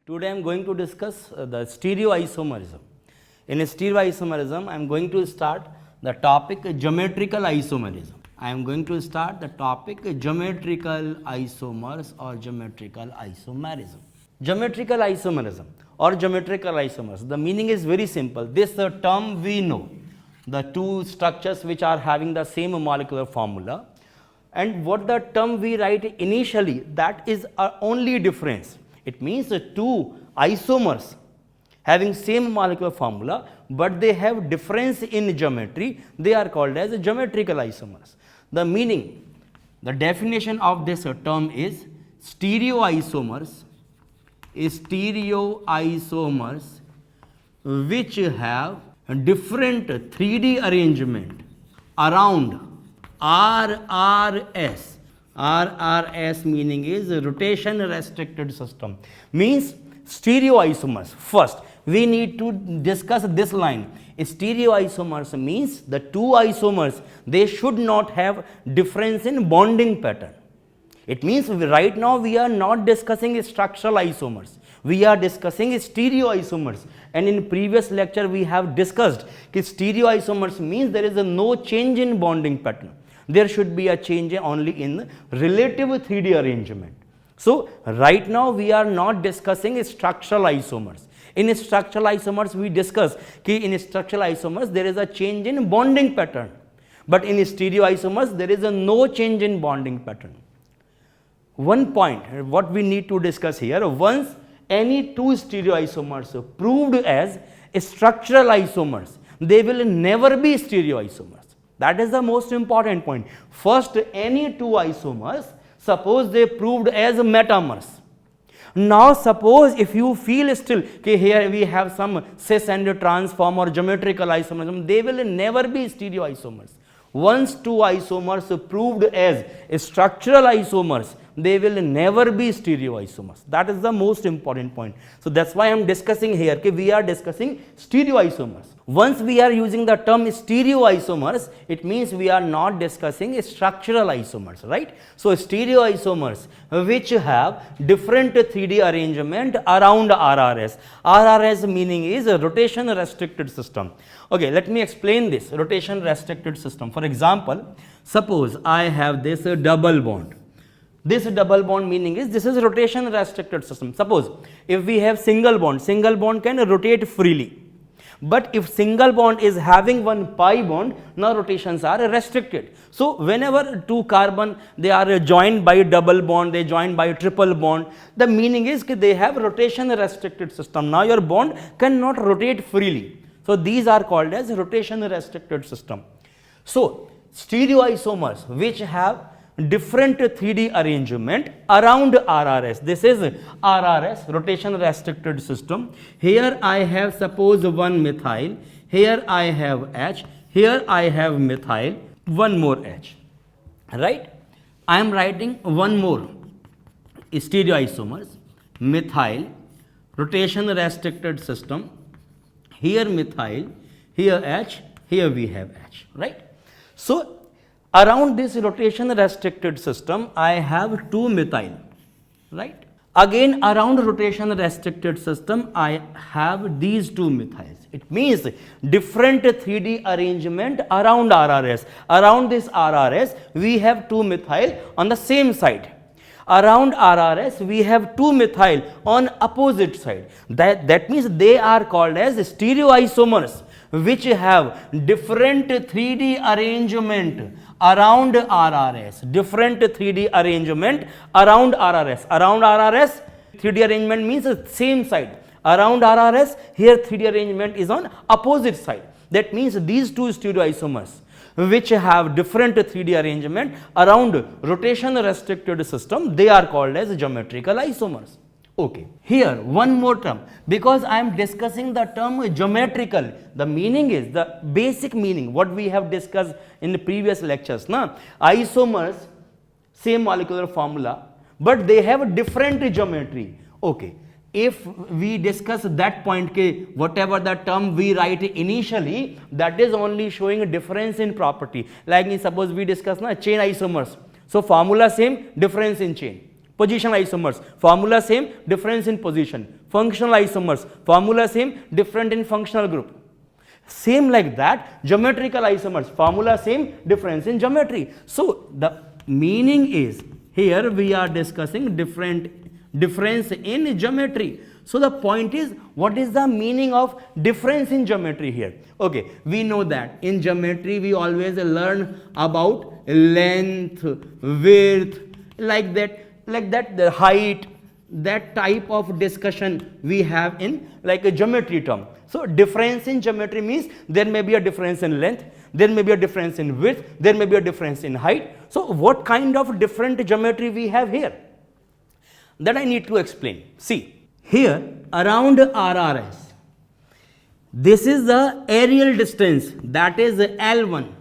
Today I am going to discuss the stereoisomerism. In stereoisomerism, I am going to start the topic geometrical isomerism. I am going to start the topic geometrical isomers or geometrical isomerism. Geometrical isomerism or geometrical isomers. The meaning is very simple. This term we know. The two structures which are having the same molecular formula, and what the term we write initially, that is our only difference. It means two isomers having same molecular formula, but they have difference in geometry. They are called as geometrical isomers. The meaning, the definition of this term is stereoisomers which have different 3D arrangement around RRS. RRS meaning is rotation restricted system. Means stereoisomers. First, we need to discuss this line. Stereoisomers means the two isomers, they should not have difference in bonding pattern. It means right now we are not discussing structural isomers. We are discussing stereoisomers, and in previous lecture we have discussed that stereoisomers means there is no change in bonding pattern. There should be a change only in relative 3D arrangement. So right now we are not discussing structural isomers. In structural isomers we discuss that in structural isomers there is a change in bonding pattern, but in stereoisomers there is no change in bonding pattern. One point what we need to discuss here, once any two stereoisomers proved as structural isomers, they will never be stereoisomers. That is the most important point. First, any two isomers, suppose they proved as metamers. Now suppose if you feel still okay, here we have some cis and transform or geometrical isomerism, they will never be stereoisomers. Once two isomers proved as structural isomers, they will never be stereoisomers. That is the most important point. So that's why I am discussing here, we are discussing stereoisomers. Once we are using the term stereoisomers, it means we are not discussing structural isomers, right? So stereoisomers which have different 3D arrangement around RRS. RRS meaning is a rotation restricted system. Okay, let me explain this rotation restricted system. For example, suppose I have this double bond. This double bond meaning is this is rotation restricted system. Suppose if we have single bond can rotate freely. But if single bond is having one pi bond, now rotations are restricted. So whenever two carbon they are joined by double bond, they joined by triple bond, the meaning is that they have rotation restricted system. Now your bond cannot rotate freely. So these are called as rotation restricted system. So stereoisomers which have different 3D arrangement around RRS. This is RRS, rotation restricted system. Here I have suppose one methyl, here I have H, here I have methyl, one more H, right? I am writing one more stereoisomers, methyl, rotation restricted system, here methyl, here H, here we have H, right? So around this rotation restricted system, I have two methyl, right? Again, around rotation restricted system, I have these two methyls. It means different 3D arrangement around RRS. Around this RRS, we have two methyl on the same side. Around RRS, we have two methyl on opposite side. That means they are called as stereoisomers which have different 3D arrangement around RRS, different 3D arrangement around RRS. Around RRS, 3D arrangement means same side. Around RRS, here 3D arrangement is on opposite side. That means these two stereoisomers which have different 3D arrangement around rotation restricted system, they are called as geometrical isomers. Okay, here one more term, because I am discussing the term geometrical, the meaning is the basic meaning what we have discussed in the previous lectures. Isomers, same molecular formula, but they have different geometry. Okay, if we discuss that point, whatever the term we write initially, that is only showing a difference in property. Like suppose we discuss chain isomers, so formula same, difference in chain. Position isomers, formula same, difference in position. Functional isomers, formula same, different in functional group. Same like that, geometrical isomers, formula same, difference in geometry. So the meaning is, here we are discussing difference in geometry. So the point is, what is the meaning of difference in geometry here? Okay, we know that in geometry we always learn about length, width, like that the height, that type of discussion we have in like a geometry term. So difference in geometry means there may be a difference in length, there may be a difference in width, there may be a difference in height. So what kind of different geometry we have here? That I need to explain. See, here around RRS, this is the aerial distance, that is L1.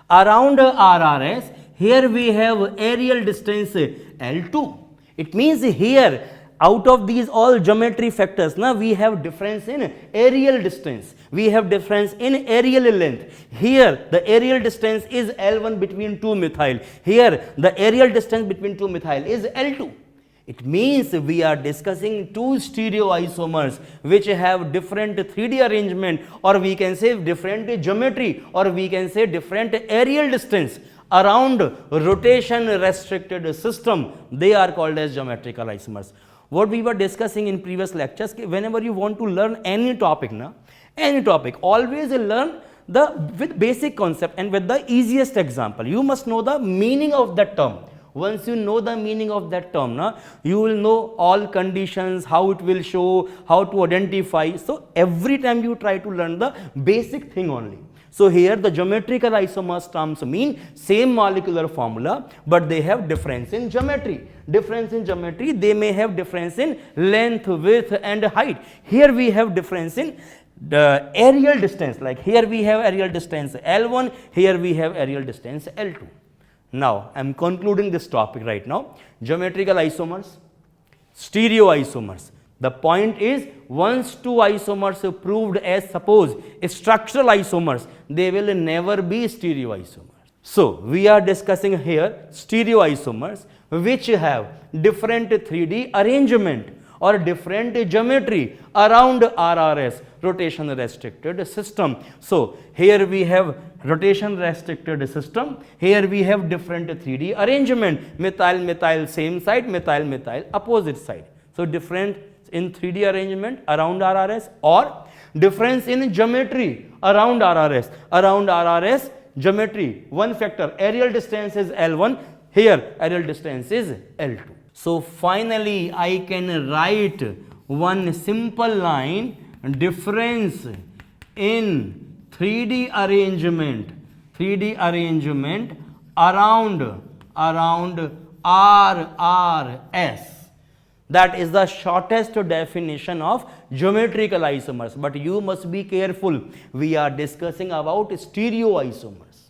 Around RRS, here we have aerial distance L2. It means here, out of these all geometry factors, now we have difference in aerial distance, we have difference in aerial length. Here the aerial distance is L1 between two methyl, here the aerial distance between two methyl is L2. It means we are discussing two stereoisomers which have different 3D arrangement, or we can say different geometry, or we can say different aerial distance around rotation restricted system. They are called as geometrical isomers. What we were discussing in previous lectures, whenever you want to learn any topic, always learn with basic concept and with the easiest example. You must know the meaning of that term. Once you know the meaning of that term, you will know all conditions, how it will show, how to identify. So every time you try to learn the basic thing only. So here the geometrical isomers terms mean same molecular formula, but they have difference in geometry. Difference in geometry, they may have difference in length, width and height. Here we have difference in the aerial distance, like here we have aerial distance L1, here we have aerial distance L2. Now I am concluding this topic right now. Geometrical isomers, stereoisomers. The point is, once two isomers are proved as suppose structural isomers, they will never be stereoisomers. So we are discussing here stereoisomers which have different 3D arrangement or different geometry around RRS, rotation restricted system. So here we have rotation restricted system, here we have different 3D arrangement, methyl same side, methyl opposite side. So different in 3D arrangement around RRS, or difference in geometry around RRS geometry, one factor, aerial distance is L1, here aerial distance is L2. So finally I can write one simple line, difference in 3D arrangement around RRS. That is the shortest definition of geometrical isomers, but you must be careful. We are discussing about stereoisomers.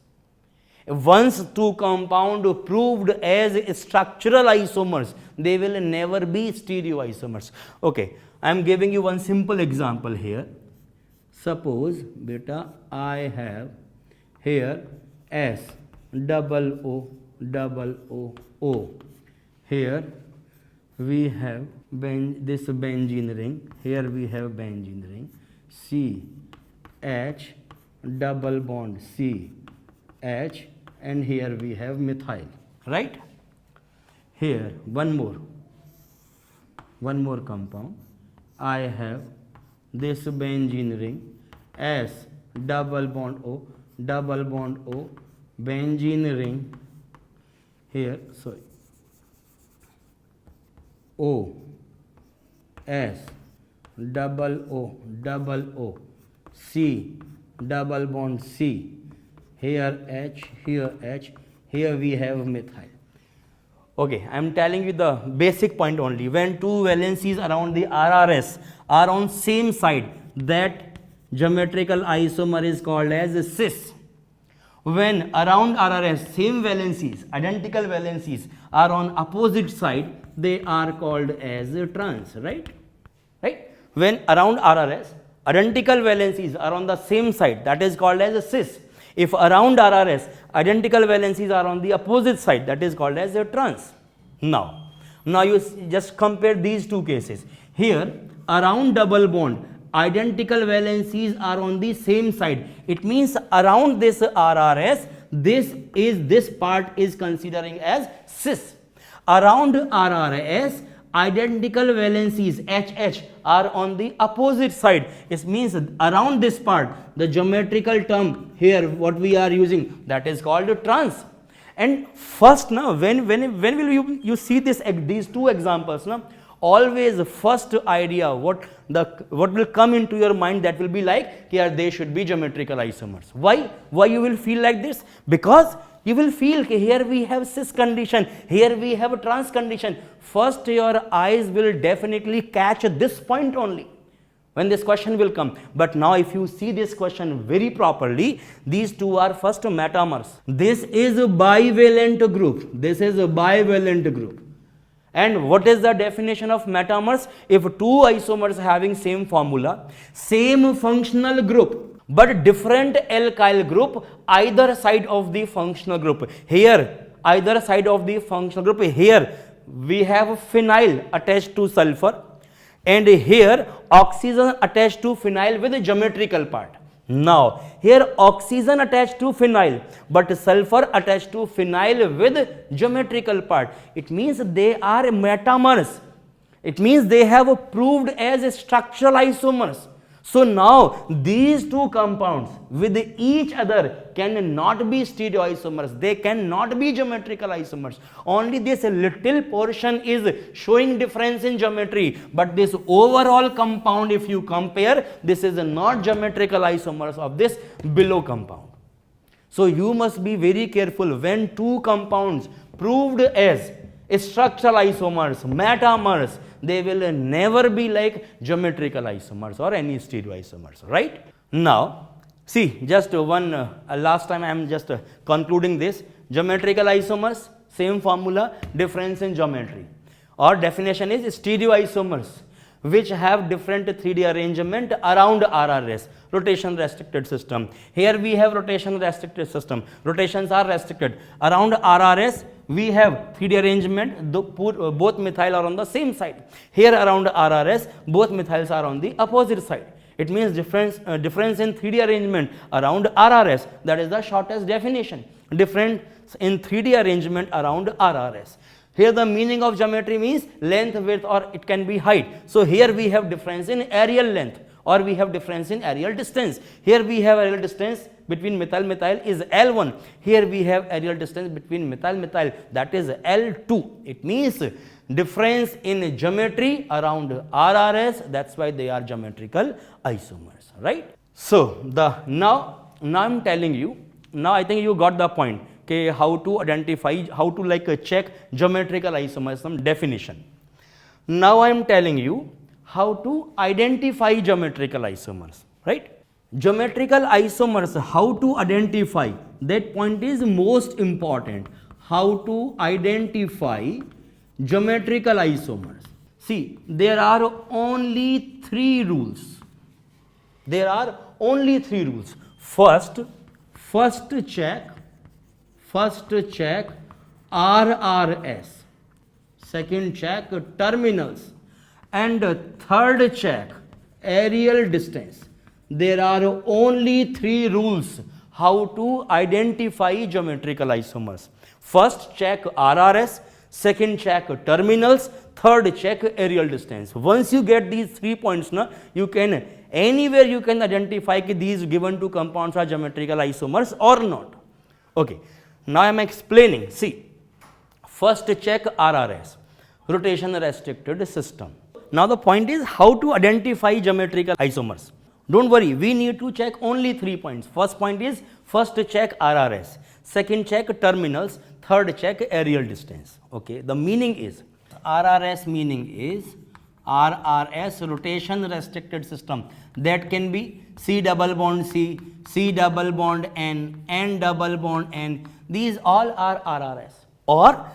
Once two compound proved as structural isomers, they will never be stereoisomers. Okay, I am giving you one simple example here. Suppose beta I have here S double O. Here we have this benzene ring, here we have benzene ring, C H double bond C H, and here we have methyl, right? Here one more compound, I have this benzene ring, S double bond O, benzene ring, here sorry, O, S double O, C double bond C, here H, here we have methyl. Okay, I am telling you the basic point only. When two valencies around the RRS are on same side, that geometrical isomer is called as cis. When around RRS same valencies, identical valencies are on opposite side, they are called as trans, right? When around RRS identical valencies are on the same side, that is called as cis. If around RRS identical valencies are on the opposite side, that is called as a trans. Now Now you just compare these two cases. Here around double bond, identical valencies are on the same side. It means around this RRS, this part is considering as cis. Around RRS, identical valencies HH are on the opposite side. It means around this part, the geometrical term here what we are using, that is called trans. And first now when will you see these two examples now, always the first idea what will come into your mind, that will be like here they should be geometrical isomers. Why you will feel like this? Because you will feel here we have cis condition, here we have a trans condition. First your eyes will definitely catch this point only when this question will come. But now if you see this question very properly, these two are first metamers. This is a bivalent group. This is a bivalent group. And what is the definition of metamers? If two isomers having same formula, same functional group, but different alkyl group either side of the functional group. Here either side of the functional group, here we have phenyl attached to sulfur, and here oxygen attached to phenyl with a geometrical part. Now here oxygen attached to phenyl, but sulfur attached to phenyl with geometrical part. It means they are metamers. It means they have proved as structural isomers. So now these two compounds with each other cannot be stereoisomers. They cannot be geometrical isomers. Only this little portion is showing difference in geometry, but this overall compound, if you compare, this is not geometrical isomers of this below compound. So you must be very careful when two compounds proved as structural isomers, metamers, they will never be like geometrical isomers or any stereoisomers, right? Now, see, just one last time I am just concluding this. Geometrical isomers, same formula, difference in geometry. Or definition is stereoisomers which have different 3D arrangement around RRS, rotation restricted system. Here we have rotation restricted system. Rotations are restricted. Around RRS, we have 3D arrangement, both methyl are on the same side. Here around RRS, both methyls are on the opposite side. It means difference in 3D arrangement around RRS, that is the shortest definition. Difference in 3D arrangement around RRS. Here the meaning of geometry means length, width, or it can be height. So here we have difference in areal length, or we have difference in areal distance. Here we have areal distance between methyl is L1. Here we have areal distance between methyl, that is L2. It means difference in geometry around RRS, that's why they are geometrical isomers, right? So now I'm telling you, now I think you got the point. Okay, how to identify, how to check geometrical isomerism definition. Now I am telling you how to identify geometrical isomers, right? Geometrical isomers, how to identify, that point is most important. How to identify geometrical isomers. See, there are only 3 rules. There are only 3 rules. First check RRS, second check terminals, and third check areal distance. There are only 3 rules how to identify geometrical isomers. First check RRS, second check terminals, third check areal distance. Once you get these 3 points, you can anywhere you can identify these given two compounds are geometrical isomers or not. Okay. Now I am explaining. See, first check RRS, rotation restricted system. Now the point is how to identify geometrical isomers. Don't worry, we need to check only 3 points. First point is first check RRS, second check terminals, third check areal distance. Okay, the meaning is RRS meaning is RRS, rotation restricted system, that can be C double bond C, C double bond N, N double bond N. These all are RRS. Or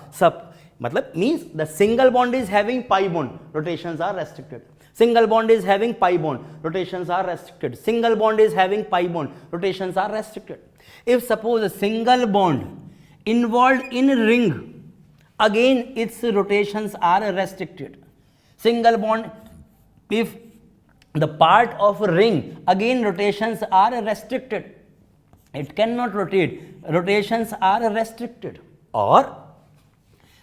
means the single bond is having pi bond, rotations are restricted. Single bond is having pi bond, rotations are restricted. Single bond is having pi bond, rotations are restricted. If suppose a single bond involved in ring, again its rotations are restricted. Single bond, if the part of a ring, again rotations are restricted. It cannot rotate, rotations are restricted. Or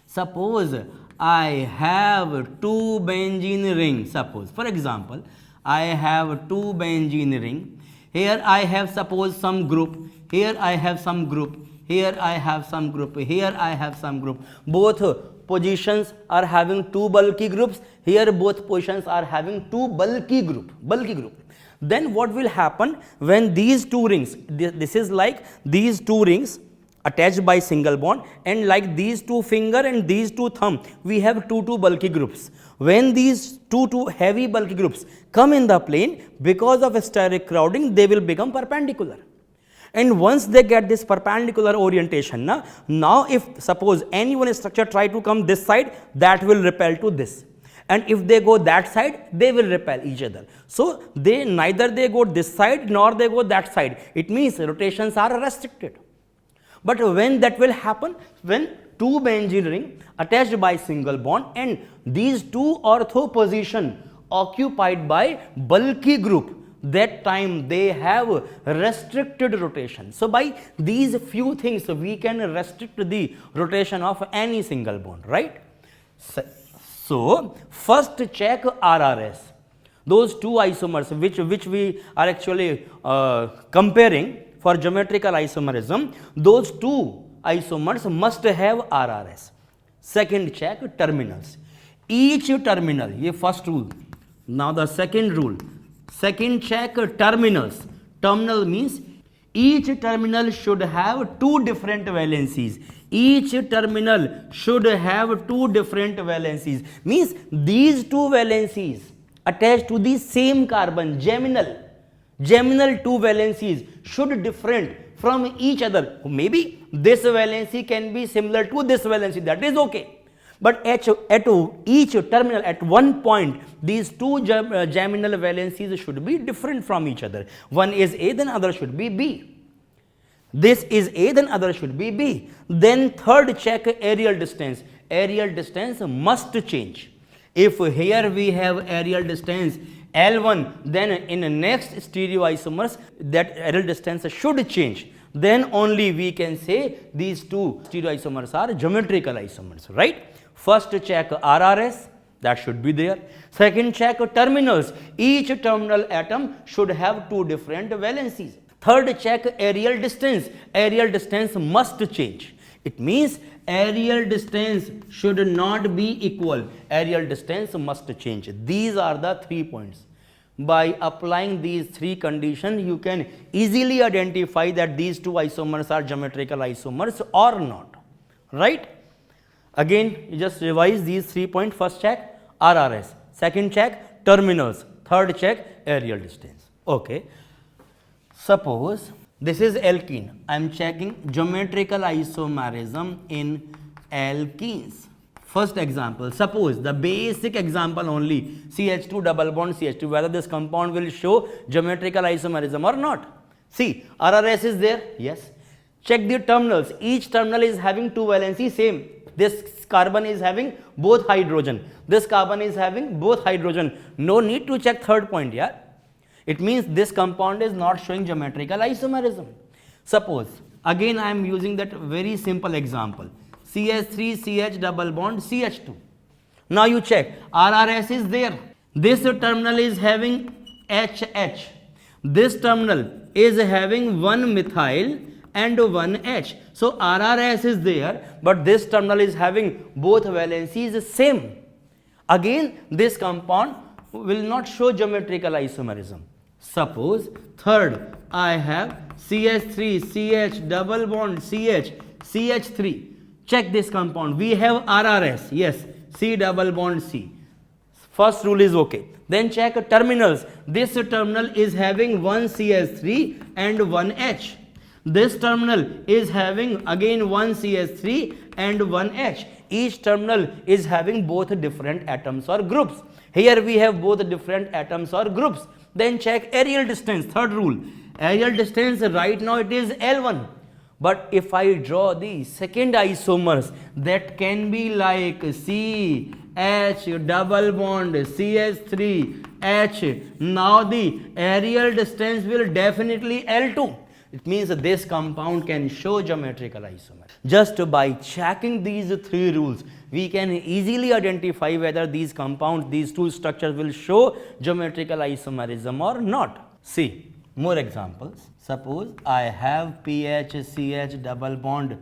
suppose I have two benzene rings. Suppose, for example, I have two benzene ring. Here I have suppose some group. Here I have some group. Here I have some group. Here I have some group. Both positions are having two bulky groups. Here both positions are having two bulky group. Then what will happen when these two rings, this is like these two rings attached by single bond, and like these two finger and these two thumb, we have two bulky groups. When these two heavy bulky groups come in the plane, because of steric crowding, they will become perpendicular. And once they get this perpendicular orientation, now if suppose any one structure try to come this side, that will repel to this. And if they go that side, they will repel each other. So neither they go this side nor they go that side. It means rotations are restricted. But when that will happen, when two benzene ring attached by single bond and these two ortho position occupied by bulky group, that time they have restricted rotation. So by these few things we can restrict the rotation of any single bond, right? So first check RRS. Those two isomers which we are actually comparing for geometrical isomerism, those two isomers must have RRS. Second, check terminals. Each terminal, ये first rule. Now the second rule. Second, check terminals. Terminal means each terminal should have two different valencies. Each terminal should have two different valencies. Means these two valencies attached to the same carbon, geminal two valencies should different from each other. Maybe this valency can be similar to this valency, that is okay. But at each terminal, at one point, these two geminal valencies should be different from each other. One is A, then other should be B. This is A, then other should be B. Then third, check aerial distance. Aerial distance must change. If here we have aerial distance L1, then in the next stereoisomers that aerial distance should change. Then only we can say these two stereoisomers are geometrical isomers, right? First, check RRS, that should be there. Second, check terminals. Each terminal atom should have two different valencies. Third, check aerial distance. Aerial distance must change. It means aerial distance should not be equal. Aerial distance must change. These are the 3 points. By applying these three conditions, you can easily identify that these two isomers are geometrical isomers or not, right? Again, you just revise these 3 points. First, check RRS. Second, check terminals. Third, check aerial distance. Okay. Suppose this is alkene. I am checking geometrical isomerism in alkenes. First example, suppose the basic example only, CH2 double bond CH2, whether this compound will show geometrical isomerism or not. See, RRS is there, yes. Check the terminals. Each terminal is having two valency, same. This carbon is having both hydrogen. This carbon is having both hydrogen. No need to check third point, yeah. It means this compound is not showing geometrical isomerism. Suppose, again I am using that very simple example. CH3, CH double bond, CH2. Now you check, RRS is there. This terminal is having HH. This terminal is having one methyl and one H. So RRS is there, but this terminal is having both valencies same. Again, this compound will not show geometrical isomerism. Suppose, third, I have CH3, CH double bond, CH, CH3. Check this compound. We have RRS, yes, C double bond C. First rule is okay. Then check terminals. This terminal is having one CH3 and one H. This terminal is having again one CH3 and one H. Each terminal is having both different atoms or groups. Here we have both different atoms or groups. Then check aerial distance. Third rule. Aerial distance right now it is L1. But if I draw the second isomers, that can be like CH double bond CH3H. Now the aerial distance will definitely L2. It means that this compound can show geometrical isomer. Just by checking these three rules, we can easily identify whether these compounds, these two structures will show geometrical isomerism or not. See, more examples. Suppose I have PHCH double bond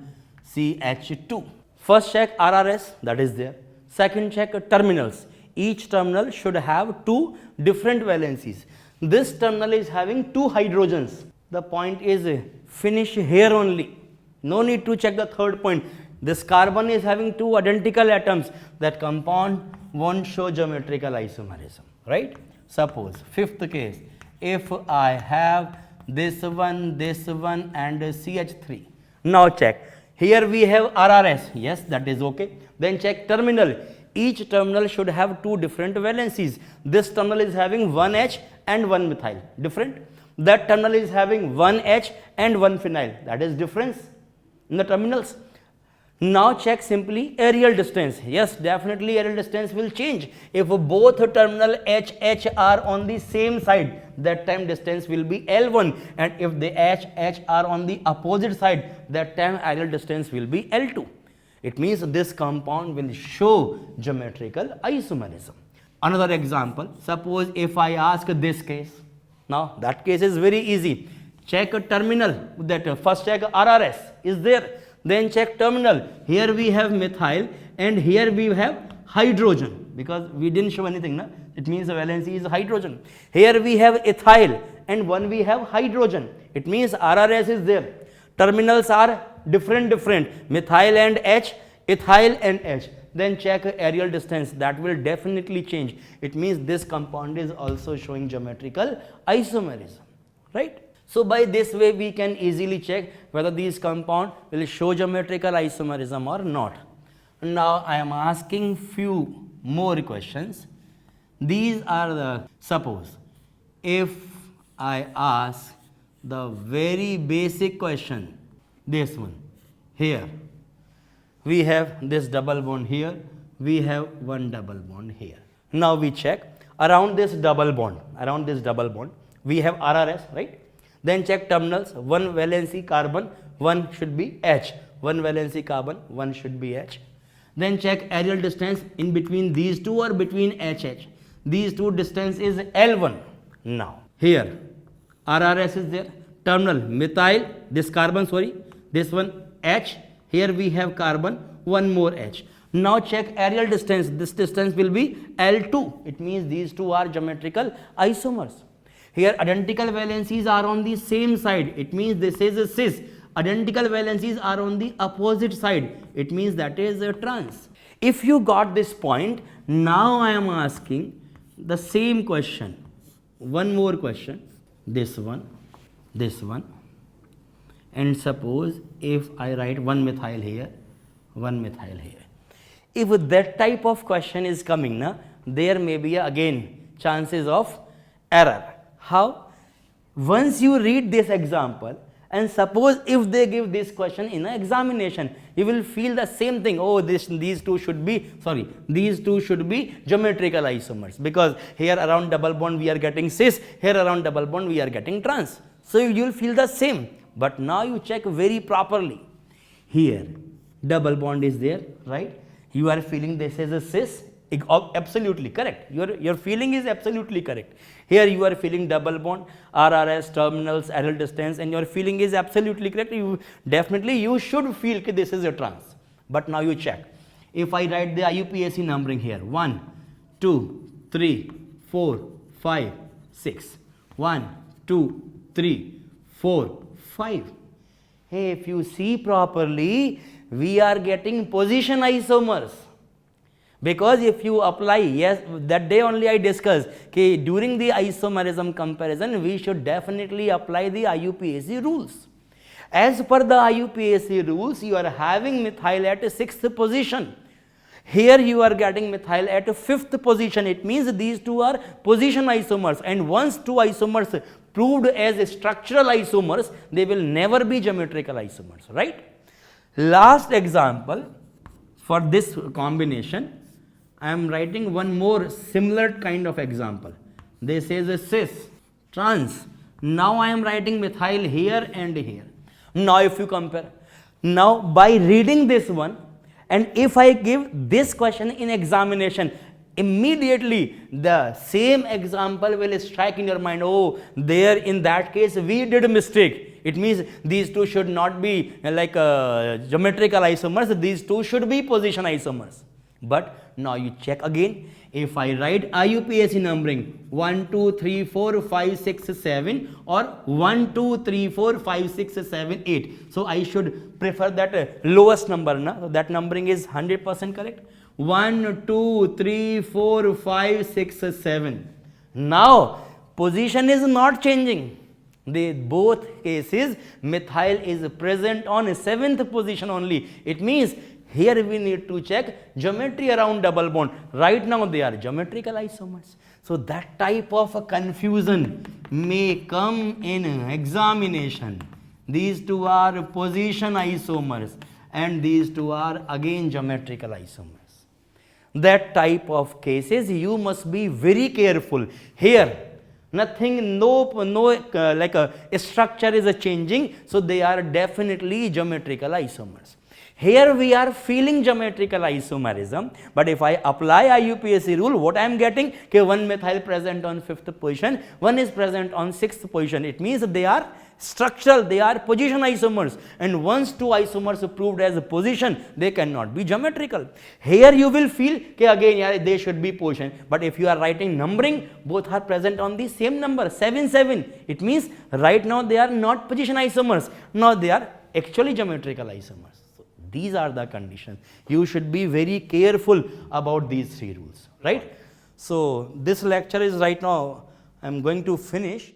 CH2. First check RRS, that is there. Second check terminals. Each terminal should have two different valencies. This terminal is having two hydrogens. The point is finish here only. No need to check the third point. This carbon is having two identical atoms. That compound won't show geometrical isomerism, right? Suppose fifth case, if I have this one and CH3. Now check. Here we have RRS. Yes, that is okay. Then check terminal. Each terminal should have two different valencies. This terminal is having one H and one methyl. Different. That terminal is having one H and one phenyl. That is difference in the terminals. Now check simply aerial distance. Yes, definitely aerial distance will change. If both terminal HH are on the same side, that time distance will be L1, and if the HH are on the opposite side, that time aerial distance will be L2. It means this compound will show geometrical isomerism. Another example, suppose if I ask this case. Now that case is very easy. Check a terminal, that first check RRS is there. Then check terminal. Here we have methyl and here we have hydrogen, because we didn't show anything, na? It means the valency is hydrogen. Here we have ethyl and one we have hydrogen. It means RRS is there. Terminals are different, methyl and H, ethyl and H. Then check aerial distance, that will definitely change. It means this compound is also showing geometrical isomerism, right? So by this way we can easily check whether these compound will show geometrical isomerism or not. Now I am asking few more questions. These are the, suppose if I ask the very basic question, this one, here we have this double bond here, we have one double bond here. Now we check around this double bond, we have RRS, right? Then check terminals, one valency carbon, one should be H, one valency carbon, one should be H. Then check aerial distance in between these two or between HH. These two distance is L1. Now here RRS is there, terminal methyl, this carbon, sorry, this one H, here we have carbon, one more H. Now check aerial distance, this distance will be L2. It means these two are geometrical isomers. Here identical valencies are on the same side. It means this is a cis. Identical valencies are on the opposite side. It means that is a trans. If you got this point, now I am asking the same question. One more question. This one. And suppose if I write one methyl here, one methyl here. If that type of question is coming, na, there may be again chances of error. How? Once you read this example and suppose if they give this question in an examination, you will feel the same thing. Oh, these two should be geometrical isomers, because here around double bond we are getting cis, here around double bond we are getting trans. So you will feel the same. But now you check very properly. Here double bond is there, right? You are feeling this is a cis. Absolutely correct. Your feeling is absolutely correct. Here you are feeling double bond, RRS, terminals, aerial distance, and your feeling is absolutely correct. You should feel that this is a trans. But now you check. If I write the IUPAC numbering here, 1, 2, 3, 4, 5, 6. 1, 2, 3, 4, 5. Hey, if you see properly, we are getting position isomers. Because if you apply, yes, that day only I discussed, okay, during the isomerism comparison, we should definitely apply the IUPAC rules. As per the IUPAC rules, you are having methyl at 6th position. Here you are getting methyl at 5th position. It means these two are position isomers, and once two isomers proved as structural isomers, they will never be geometrical isomers, right? Last example for this combination, I am writing one more similar kind of example. This is a cis, trans. Now I am writing methyl here and here. Now if you compare, now by reading this one, and if I give this question in examination, immediately the same example will strike in your mind. Oh, there in that case we did a mistake. It means these two should not be like geometrical isomers, these two should be position isomers. But now you check again. If I write IUPAC numbering 1, 2, 3, 4, 5, 6, 7 or 1, 2, 3, 4, 5, 6, 7, 8. So I should prefer that lowest number. Na? That numbering is 100% correct. 1, 2, 3, 4, 5, 6, 7. Now position is not changing. The both cases methyl is present on 7th position only. It means here we need to check geometry around double bond. Right now they are geometrical isomers. So that type of confusion may come in examination. These two are position isomers and these two are again geometrical isomers. That type of cases you must be very careful. Here nothing, no like a structure is changing, so they are definitely geometrical isomers. Here we are feeling geometrical isomerism, but if I apply IUPAC rule, what I am getting? Okay, one methyl present on 5th position, one is present on 6th position. It means they are structural, they are position isomers, and once two isomers are proved as a position, they cannot be geometrical. Here you will feel okay, again yeah, they should be position, but if you are writing numbering, both are present on the same number 7 7. It means right now they are not position isomers, now they are actually geometrical isomers. So these are the conditions. You should be very careful about these three rules, right? So this lecture is right now I am going to finish.